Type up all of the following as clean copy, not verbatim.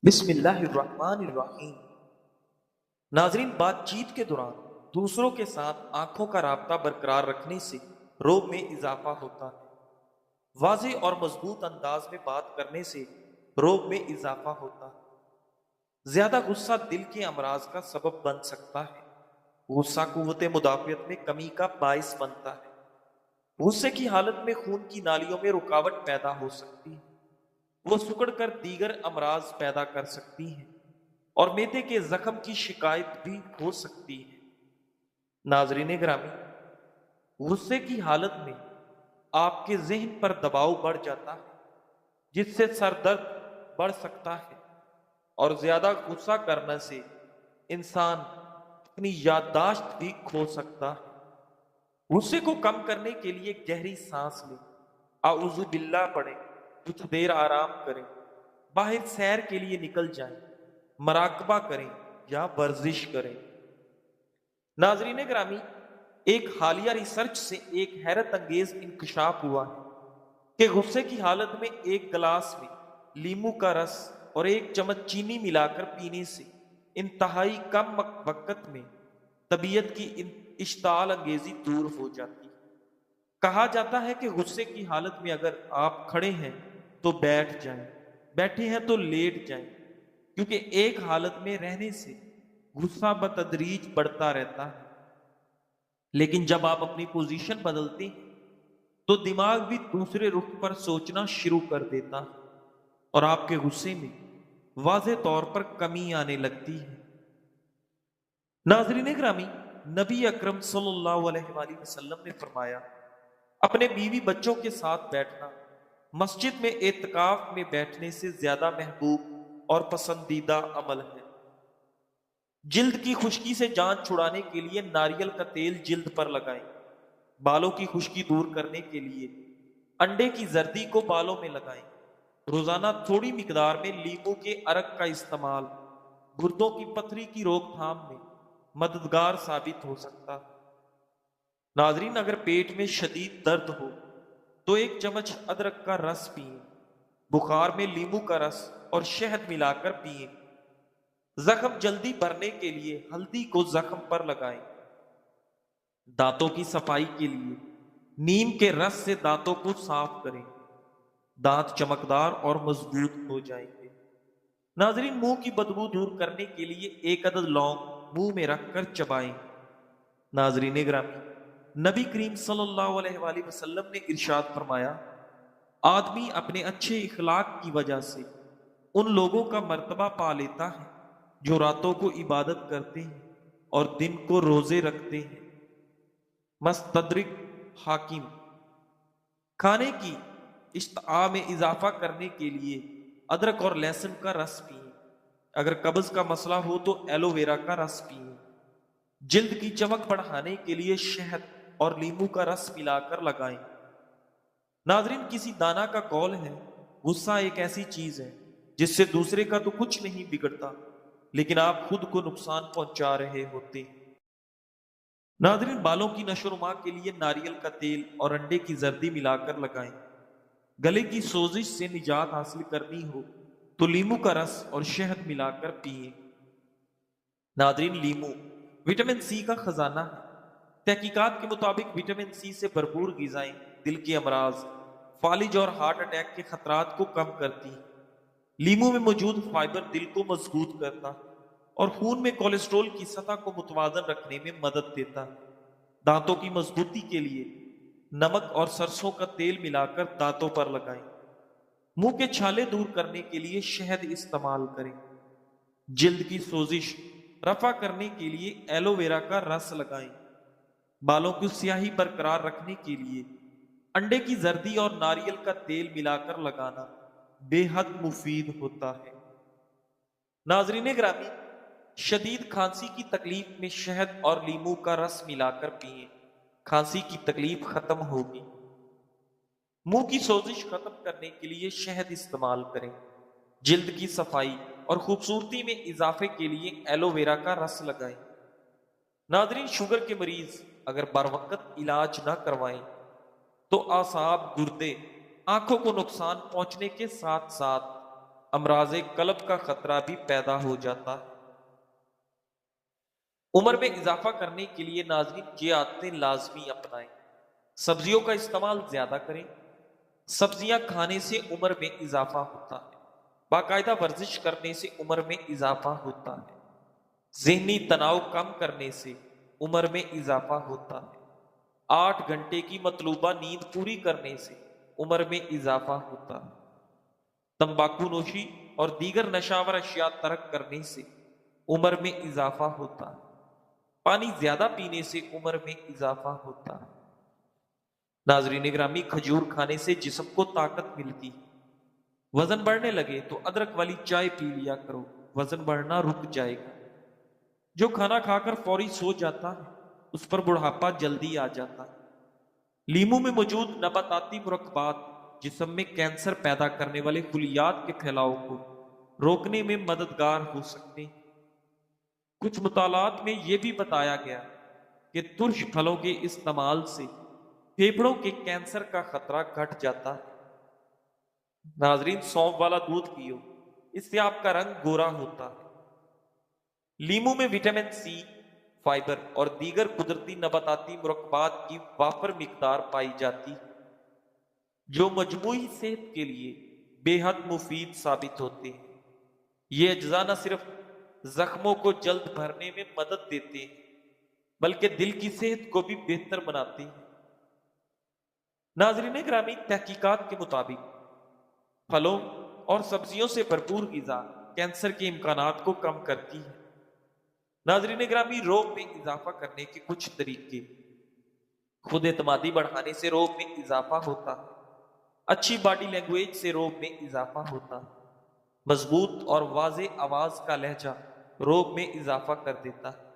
بسم اللہ الرحمن الرحیم۔ ناظرین، بات چیت کے دوران دوسروں کے ساتھ آنکھوں کا رابطہ برقرار رکھنے سے روب میں اضافہ ہوتا ہے۔ واضح اور مضبوط انداز میں بات کرنے سے روب میں اضافہ ہوتا ہے۔ زیادہ غصہ دل کے امراض کا سبب بن سکتا ہے۔ غصہ قوت مدافعت میں کمی کا باعث بنتا ہے۔ غصے کی حالت میں خون کی نالیوں میں رکاوٹ پیدا ہو سکتی ہے۔ وہ سکڑ کر دیگر امراض پیدا کر سکتی ہیں اور معدے کے زخم کی شکایت بھی ہو سکتی ہے۔ ناظرین گرامی، غصے کی حالت میں آپ کے ذہن پر دباؤ بڑھ جاتا ہے، جس سے سر درد بڑھ سکتا ہے، اور زیادہ غصہ کرنے سے انسان اپنی یادداشت بھی کھو سکتا ہے۔ غصے کو کم کرنے کے لیے گہری سانس لیں، اعوذ باللہ پڑھیں، کچھ دیر آرام کریں، باہر سیر کے لیے نکل جائیں، مراقبہ کریں یا ورزش کریں۔ ناظرین گرامی، ایک حالیہ ریسرچ سے ایک حیرت انگیز انکشاف ہوا ہے کہ غصے کی حالت میں ایک گلاس میں لیموں کا رس اور ایک چمچ چینی ملا کر پینے سے انتہائی کم وقت میں طبیعت کی اشتعال انگیزی دور ہو جاتی ہے۔ کہا جاتا ہے کہ غصے کی حالت میں اگر آپ کھڑے ہیں تو بیٹھ جائیں، بیٹھے ہیں تو لیٹ جائیں، کیونکہ ایک حالت میں رہنے سے غصہ بتدریج بڑھتا رہتا ہے، لیکن جب آپ اپنی پوزیشن بدلتے ہیں تو دماغ بھی دوسرے رخ پر سوچنا شروع کر دیتا ہے اور آپ کے غصے میں واضح طور پر کمی آنے لگتی ہے۔ ناظرین گرامی، نبی اکرم صلی اللہ علیہ وآلہ وسلم نے فرمایا، اپنے بیوی بچوں کے ساتھ بیٹھنا مسجد میں اعتکاف میں بیٹھنے سے زیادہ محبوب اور پسندیدہ عمل ہے۔ جلد کی خشکی سے جان چھڑانے کے لیے ناریل کا تیل جلد پر لگائیں۔ بالوں کی خشکی دور کرنے کے لیے انڈے کی زردی کو بالوں میں لگائیں۔ روزانہ تھوڑی مقدار میں لیموں کے عرق کا استعمال گردوں کی پتھری کی روک تھام میں مددگار ثابت ہو سکتا ہے۔ ناظرین، اگر پیٹ میں شدید درد ہو تو ایک چمچ ادرک کا رس پئیں، بخار میں لیموں کا رس اور شہد ملا کر پئیں۔ زخم جلدی بھرنے کے لیے ہلدی کو زخم پر لگائیں۔ دانتوں کی صفائی کے لیے نیم کے رس سے دانتوں کو صاف کریں، دانت چمکدار اور مضبوط ہو جائیں گے۔ ناظرین، منہ کی بدبو دور کرنے کے لیے ایک عدد لونگ منہ میں رکھ کر چبائیں۔ ناظرین گرامی، نبی کریم صلی اللہ علیہ وآلہ وسلم نے ارشاد فرمایا، آدمی اپنے اچھے اخلاق کی وجہ سے ان لوگوں کا مرتبہ پا لیتا ہے جو راتوں کو عبادت کرتے ہیں اور دن کو روزے رکھتے ہیں۔ مستدرک حاکم۔ کھانے کی اشتہا میں اضافہ کرنے کے لیے ادرک اور لہسن کا رس پئیں۔ اگر قبض کا مسئلہ ہو تو ایلو ویرا کا رس پئیں۔ جلد کی چمک بڑھانے کے لیے شہد اور لیموں کا رس ملا کر لگائیں۔ ناظرین، کسی دانا کا قول ہے، غصہ ایک ایسی چیز ہے جس سے دوسرے کا تو کچھ نہیں بگڑتا، لیکن آپ خود کو نقصان پہنچا رہے ہوتے ہیں۔ ناظرین، بالوں کی نشو و نما کے لیے ناریل کا تیل اور انڈے کی زردی ملا کر لگائیں۔ گلے کی سوزش سے نجات حاصل کرنی ہو تو لیموں کا رس اور شہد ملا کر پئیں۔ ناظرین، لیموں وٹامن سی کا خزانہ ہے۔ تحقیقات کے مطابق وٹامن سی سے بھرپور غذائیں دل کے امراض، فالج اور ہارٹ اٹیک کے خطرات کو کم کرتی ہیں۔ لیموں میں موجود فائبر دل کو مضبوط کرتا ہے اور خون میں کولیسٹرول کی سطح کو متوازن رکھنے میں مدد دیتا ہے۔ دانتوں کی مضبوطی کے لیے نمک اور سرسوں کا تیل ملا کر دانتوں پر لگائیں۔ منہ کے چھالے دور کرنے کے لیے شہد استعمال کریں۔ جلد کی سوزش رفع کرنے کے لیے ایلو ویرا کا رس لگائیں۔ بالوں کی سیاہی برقرار رکھنے کے لیے انڈے کی زردی اور ناریل کا تیل ملا کر لگانا بے حد مفید ہوتا ہے۔ ناظرین گرامی، شدید کھانسی کی تکلیف میں شہد اور لیموں کا رس ملا کر پئیں، کھانسی کی تکلیف ختم ہوگی۔ منہ کی سوزش ختم کرنے کے لیے شہد استعمال کریں۔ جلد کی صفائی اور خوبصورتی میں اضافے کے لیے ایلو ویرا کا رس لگائیں۔ ناظرین، شوگر کے مریض اگر بر وقت علاج نہ کروائیں تو اعصاب، گردے، آنکھوں کو نقصان پہنچنے کے ساتھ ساتھ امراض قلب کا خطرہ بھی پیدا ہو جاتا ہے۔ عمر میں اضافہ کرنے کے لیے ناظرین یہ عادتیں لازمی اپنائیں۔ سبزیوں کا استعمال زیادہ کریں۔ سبزیاں کھانے سے عمر میں اضافہ ہوتا ہے۔ باقاعدہ ورزش کرنے سے عمر میں اضافہ ہوتا ہے۔ ذہنی تناؤ کم کرنے سے عمر میں اضافہ ہوتا ہے۔ 8 گھنٹے کی مطلوبہ نیند پوری کرنے سے عمر میں اضافہ ہوتا ہے۔ تمباکو نوشی اور دیگر نشاور اشیاء ترک کرنے سے عمر میں اضافہ ہوتا ہے۔ پانی زیادہ پینے سے عمر میں اضافہ ہوتا ہے۔ ناظرین گرامی، کھجور کھانے سے جسم کو طاقت ملتی ہے۔ وزن بڑھنے لگے تو ادرک والی چائے پی لیا کرو، وزن بڑھنا رک جائے گا۔ جو کھانا کھا کر فوری سو جاتا ہے اس پر بڑھاپا جلدی آ جاتا ہے۔ لیمو میں موجود نباتاتی مرکبات جسم میں کینسر پیدا کرنے والے خلیات کے پھیلاؤ کو روکنے میں مددگار ہو سکتے ہیں۔ کچھ مطالعات میں یہ بھی بتایا گیا کہ ترش پھلوں کے استعمال سے پھیپھڑوں کے کینسر کا خطرہ گھٹ جاتا ہے۔ ناظرین، سونف والا دودھ پیو، اس سے آپ کا رنگ گورا ہوتا ہے۔ لیمو میں وٹامن سی، فائبر اور دیگر قدرتی نباتاتی مرکبات کی وافر مقدار پائی جاتی ہے جو مجموعی صحت کے لیے بے حد مفید ثابت ہوتے ہیں۔ یہ اجزاء نہ صرف زخموں کو جلد بھرنے میں مدد دیتے ہیں بلکہ دل کی صحت کو بھی بہتر بناتے ہیں۔ ناظرین گرامی، تحقیقات کے مطابق پھلوں اور سبزیوں سے بھرپور غذا کینسر کے امکانات کو کم کرتی ہے۔ ناظرین گرامی، روب میں اضافہ کرنے کے کچھ طریقے۔ خود اعتمادی بڑھانے سے روب میں اضافہ ہوتا ہے۔ اچھی باڈی لینگویج سے روب میں اضافہ ہوتا ہے۔ مضبوط اور واضح آواز کا لہجہ روب میں اضافہ کر دیتا ہے۔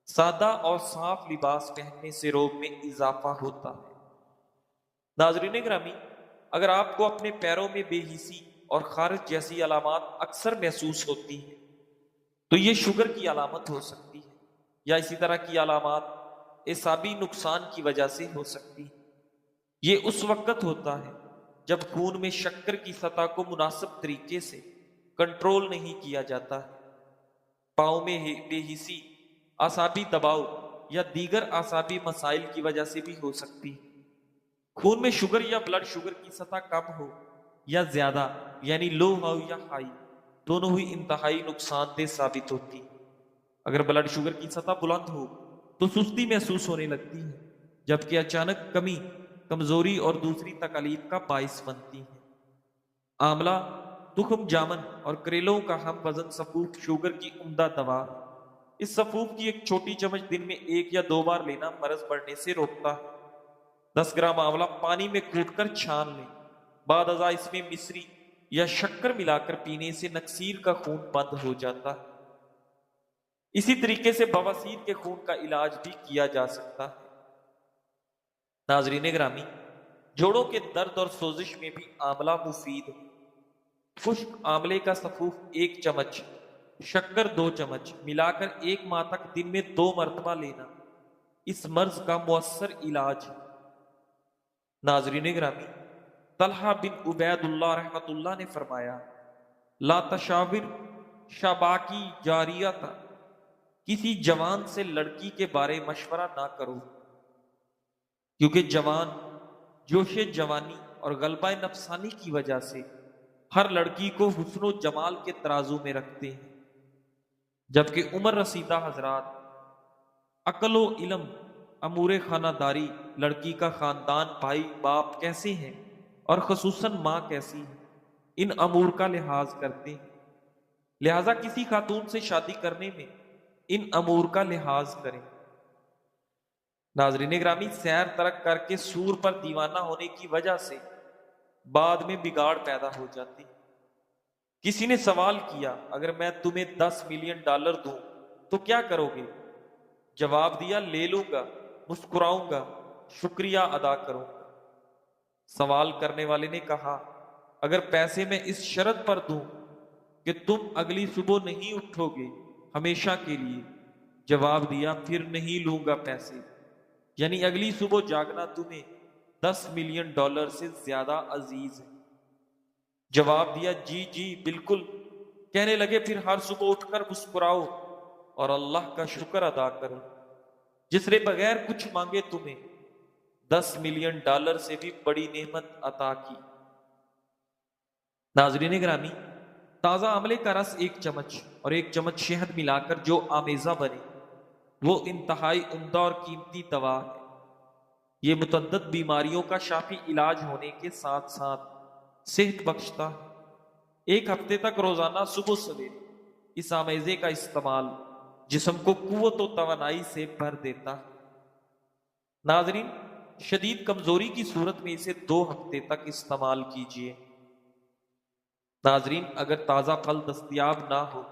سادہ اور صاف لباس پہننے سے روب میں اضافہ ہوتا ہے۔ ناظرین گرامی، اگر آپ کو اپنے پیروں میں بے حسی اور خارش جیسی علامات اکثر محسوس ہوتی ہیں تو یہ شوگر کی علامت ہو سکتی ہے، یا اسی طرح کی علامات اعصابی نقصان کی وجہ سے ہو سکتی ہے۔ یہ اس وقت ہوتا ہے جب خون میں شکر کی سطح کو مناسب طریقے سے کنٹرول نہیں کیا جاتا ہے۔ پاؤں میں بے حسی اعصابی دباؤ یا دیگر اعصابی مسائل کی وجہ سے بھی ہو سکتی ہے۔ خون میں شوگر یا بلڈ شوگر کی سطح کم ہو یا زیادہ، یعنی لو ہو یا ہائی، دونوں ہی انتہائی نقصان دہ ثابت ہوتی ہے۔ اگر بلڈ شوگر کی سطح بلند ہو تو سستی محسوس ہونے لگتی ہے، جبکہ اچانک کمی کمزوری اور دوسری تکالیف کا باعث بنتی ہے۔ آملہ، تخم جامن اور کریلوں کا ہم وزن سفوف شوگر کی عمدہ دوا ہے۔ اس سفوف کی ایک چھوٹی چمچ دن میں 1 یا 2 بار لینا مرض بڑھنے سے روکتا ہے۔ 10 گرام آملہ پانی میں کوٹ کر چھان لیں، بعد ازاں اس میں مصری یا شکر ملا کر پینے سے نکسیر کا خون بند ہو جاتا ہے۔ اسی طریقے سے بواسیر کے خون کا علاج بھی کیا جا سکتا ہے۔ ناظرین گرامی، جوڑوں کے درد اور سوزش میں بھی آملہ مفید ہے۔ خشک آملے کا سفوف 1 چمچ، شکر 2 چمچ ملا کر 1 ماہ تک دن میں 2 مرتبہ لینا اس مرض کا مؤثر علاج ہے۔ ناظرین گرامی، طلحہ بن عبید اللہ رحمۃ اللہ نے فرمایا، لا تشاور شاباکی جاریہ، کسی جوان سے لڑکی کے بارے مشورہ نہ کرو، کیونکہ جوان جوش جوانی اور غلبہ نفسانی کی وجہ سے ہر لڑکی کو حسن و جمال کے ترازو میں رکھتے ہیں، جبکہ عمر رسیدہ حضرات عقل و علم، امور خانہ داری، لڑکی کا خاندان، بھائی باپ کیسے ہیں اور خصوصاً ماں کیسی ہے، ان امور کا لحاظ کرتے ہیں۔ لہذا کسی خاتون سے شادی کرنے میں ان امور کا لحاظ کریں۔ ناظرین گرامی، سیر ترک کر کے سور پر دیوانہ ہونے کی وجہ سے بعد میں بگاڑ پیدا ہو جاتی۔ کسی نے سوال کیا، اگر میں تمہیں $10 ملین دوں تو کیا کرو گے؟ جواب دیا، لے لوں گا، مسکراؤں گا، شکریہ ادا کروں گا۔ سوال کرنے والے نے کہا، اگر پیسے میں اس شرط پر دوں کہ تم اگلی صبح نہیں اٹھو گے ہمیشہ کے لیے؟ جواب دیا، پھر نہیں لوں گا پیسے، یعنی اگلی صبح جاگنا تمہیں $10 ملین سے زیادہ عزیز ہے۔ جواب دیا جی جی بالکل۔ کہنے لگے پھر ہر صبح اٹھ کر مسکراؤ اور اللہ کا شکر ادا کرو جس نے بغیر کچھ مانگے تمہیں $10 ملین سے بھی بڑی نعمت عطا کی۔ ناظرین گرامی، تازہ آملے کا رس 1 چمچ اور 1 چمچ شہد ملا کر جو آمیزہ بنے وہ انتہائی عمدہ اور قیمتی دوا ہے۔ یہ متعدد بیماریوں کا شافی علاج ہونے کے ساتھ ساتھ صحت بخشتا ہے۔ 1 ہفتے تک روزانہ صبح سویرے اس آمیزے کا استعمال جسم کو قوت و توانائی سے بھر دیتا ہے۔ ناظرین، شدید کمزوری کی صورت میں اسے 2 ہفتے تک استعمال کیجیے۔ ناظرین، اگر تازہ پھل دستیاب نہ ہو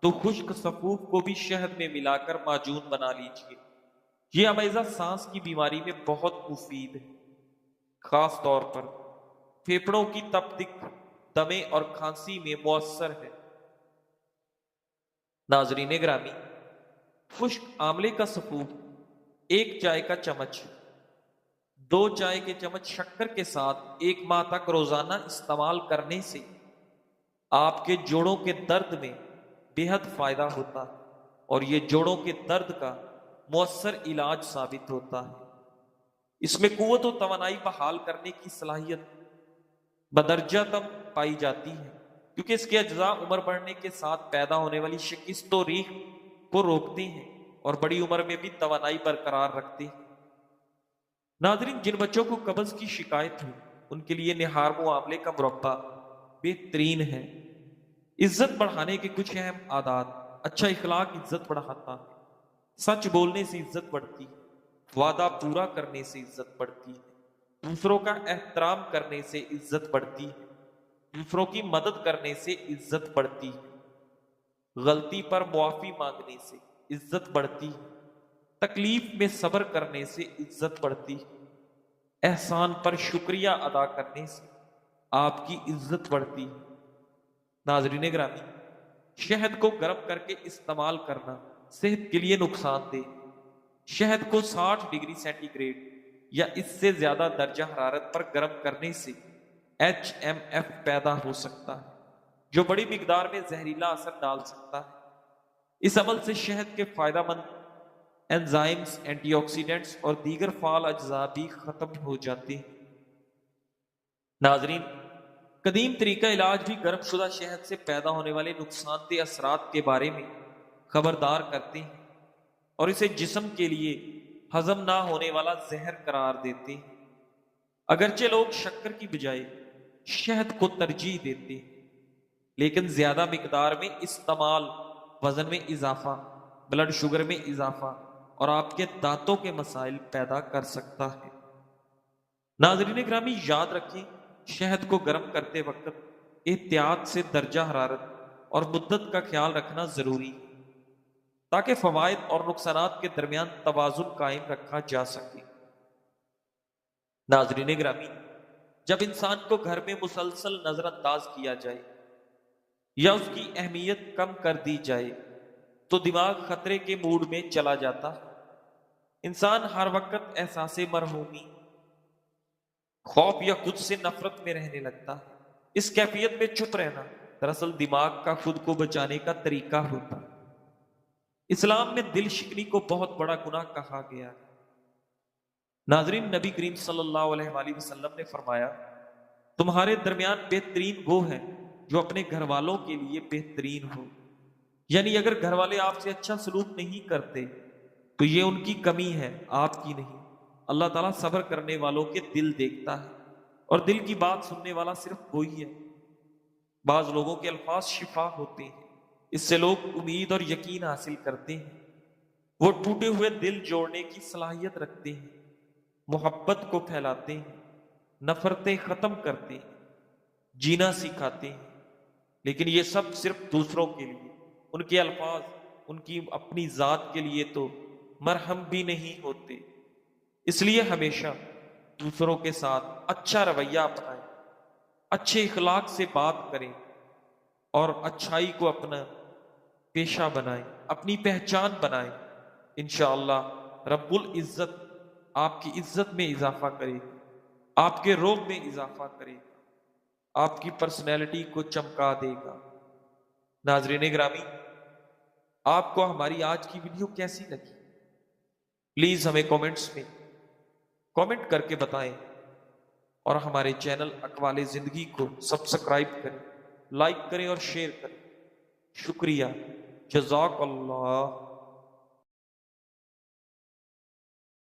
تو خشک سفوف کو بھی شہد میں ملا کر معجون بنا لیجیے۔ یہ آمیزہ سانس کی بیماری میں بہت مفید ہے، خاص طور پر پھیپھڑوں کی تپدق، دمے اور کھانسی میں مؤثر ہے۔ ناظرین گرامی، خشک آملے کا سفوف 1 چائے کا چمچ 2 چائے کے چمچ شکر کے ساتھ 1 ماہ تک روزانہ استعمال کرنے سے آپ کے جوڑوں کے درد میں بے حد فائدہ ہوتا ہے اور یہ جوڑوں کے درد کا مؤثر علاج ثابت ہوتا ہے۔ اس میں قوت و توانائی بحال کرنے کی صلاحیت بدرجہ تم پائی جاتی ہے کیونکہ اس کے اجزاء عمر بڑھنے کے ساتھ پیدا ہونے والی شکست و ریح کو روکتے ہیں اور بڑی عمر میں بھی توانائی برقرار رکھتے ہیں۔ ناظرین، جن بچوں کو قبض کی شکایت ہے ان کے لیے نہار معاملے کا مربع بہترین ہے۔ عزت بڑھانے کے کچھ اہم عادات: اچھا اخلاق عزت بڑھاتا ہے، سچ بولنے سے عزت بڑھتی ہے، وعدہ پورا کرنے سے عزت بڑھتی ہے، دوسروں کا احترام کرنے سے عزت بڑھتی ہے، دوسروں کی مدد کرنے سے عزت بڑھتی ہے، غلطی پر معافی مانگنے سے عزت بڑھتی ہے، تکلیف میں صبر کرنے سے عزت بڑھتی ہے، احسان پر شکریہ ادا کرنے سے آپ کی عزت بڑھتی ہے۔ ناظرین گرامی، شہد کو گرم کر کے استعمال کرنا صحت کے لیے نقصان دہ۔ شہد کو 60 ڈگری سینٹی گریڈ یا اس سے زیادہ درجہ حرارت پر گرم کرنے سے HMF پیدا ہو سکتا ہے جو بڑی مقدار میں زہریلا اثر ڈال سکتا ہے۔ اس عمل سے شہد کے فائدہ مند انزائمز، اینٹی آکسیڈنٹس اور دیگر فعال اجزاء بھی ختم ہو جاتے ہیں۔ ناظرین، قدیم طریقہ علاج بھی گرم شدہ شہد سے پیدا ہونے والے نقصان دہ اثرات کے بارے میں خبردار کرتے ہیں اور اسے جسم کے لیے ہضم نہ ہونے والا زہر قرار دیتے ہیں۔ اگرچہ لوگ شکر کی بجائے شہد کو ترجیح دیتے ہیں، لیکن زیادہ مقدار میں استعمال وزن میں اضافہ، بلڈ شوگر میں اضافہ اور آپ کے دانتوں کے مسائل پیدا کر سکتا ہے۔ ناظرین گرامی، یاد رکھیں، شہد کو گرم کرتے وقت احتیاط سے درجہ حرارت اور مدت کا خیال رکھنا ضروری ہے تاکہ فوائد اور نقصانات کے درمیان توازن قائم رکھا جا سکے۔ ناظرین گرامی، جب انسان کو گھر میں مسلسل نظر انداز کیا جائے یا اس کی اہمیت کم کر دی جائے تو دماغ خطرے کے موڈ میں چلا جاتا ہے۔ انسان ہر وقت احساس مرحومی، خوف یا خود سے نفرت میں رہنے لگتا ہے۔ اس کیفیت میں چپ رہنا دراصل دماغ کا خود کو بچانے کا طریقہ ہوتا ہے۔ اسلام میں دل شکنی کو بہت بڑا گناہ کہا گیا ہے۔ ناظرین، نبی کریم صلی اللہ علیہ وآلہ وسلم نے فرمایا، تمہارے درمیان بہترین وہ ہے جو اپنے گھر والوں کے لیے بہترین ہو۔ یعنی اگر گھر والے آپ سے اچھا سلوک نہیں کرتے تو یہ ان کی کمی ہے، آپ کی نہیں۔ اللہ تعالیٰ صبر کرنے والوں کے دل دیکھتا ہے اور دل کی بات سننے والا صرف وہی ہے۔ بعض لوگوں کے الفاظ شفا ہوتے ہیں، اس سے لوگ امید اور یقین حاصل کرتے ہیں۔ وہ ٹوٹے ہوئے دل جوڑنے کی صلاحیت رکھتے ہیں، محبت کو پھیلاتے ہیں، نفرتیں ختم کرتے ہیں، جینا سکھاتے ہیں۔ لیکن یہ سب صرف دوسروں کے لیے، ان کے الفاظ ان کی اپنی ذات کے لیے تو مرہم بھی نہیں ہوتے۔ اس لیے ہمیشہ دوسروں کے ساتھ اچھا رویہ اپنائیں، اچھے اخلاق سے بات کریں اور اچھائی کو اپنا پیشہ بنائیں، اپنی پہچان بنائیں۔ انشاءاللہ رب العزت آپ کی عزت میں اضافہ کرے، آپ کے روب میں اضافہ کرے۔ آپ کی پرسنالٹی کو چمکا دے گا۔ ناظرین گرامی، آپ کو ہماری آج کی ویڈیو کیسی لگی؟ پلیز ہمیں کامنٹس میں کامنٹ کر کے بتائیں، اور ہمارے چینل اقوال زندگی کو سبسکرائب کریں، لائک کریں اور شیئر کریں۔ شکریہ، جزاک اللہ۔